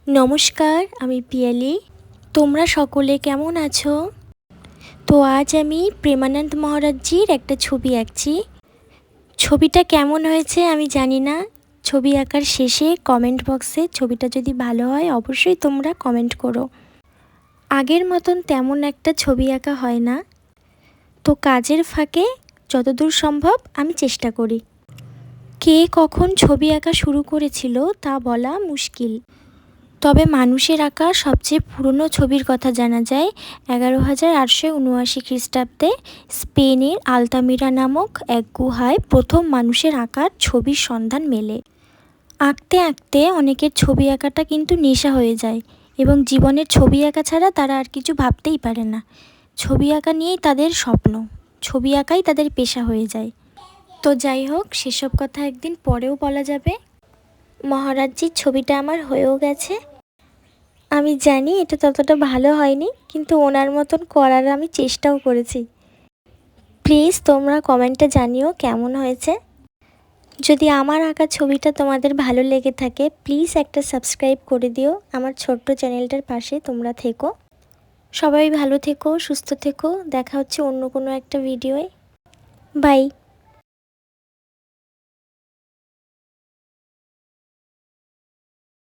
নমস্কার, আমি পিয়ালি। তোমরা সকলে কেমন আছো? তো আজ আমি প্রেমানন্দ মহারাজজির একটা ছবি আঁকছি। ছবিটা কেমন হয়েছে আমি জানি না। ছবি আঁকার শেষে কমেন্ট বক্সে ছবিটা যদি ভালো হয় অবশ্যই তোমরা কমেন্ট করো। আগের মতন তেমন একটা ছবি আঁকা হয় না, তো কাজের ফাঁকে যতদূর সম্ভব আমি চেষ্টা করি। কে কখন ছবি আঁকা শুরু করেছিল তা বলা মুশকিল, তবে মানুষের আঁকা সবচেয়ে পুরনো ছবির কথা জানা যায় 11,879 খ্রিস্টাব্দে স্পেনের আলতামিরা নামক এক গুহায় প্রথম মানুষের আঁকার ছবির সন্ধান মেলে। আঁকতে আঁকতে অনেকের ছবি আঁকাটা কিন্তু নেশা হয়ে যায় এবং জীবনের ছবি আঁকা ছাড়া তারা আর কিছু ভাবতেই পারে না। ছবি আঁকা নিয়েই তাদের স্বপ্ন, ছবি আঁকাই তাদের পেশা হয়ে যায়। তো যাই হোক, সেসব কথা একদিন পরেও বলা যাবে। মহারাজজির ছবিটা আমার হয়েও গেছে। আমি জানি এটা ততটা ভালো হয়নি, কিন্তু ওনার মতন করার আমি চেষ্টাও করেছি। প্লিজ তোমরা কমেন্টে জানিও কেমন হয়েছে। যদি আমার আঁকা ছবিটা তোমাদের ভালো লেগে থাকে প্লিজ একটা সাবস্ক্রাইব করে দিও। আমার ছোট্ট চ্যানেলটার পাশে তোমরা থেকো। সবাই ভালো থেকো, সুস্থ থেকো। দেখা হচ্ছে অন্য কোনো একটা ভিডিওয়। বাই।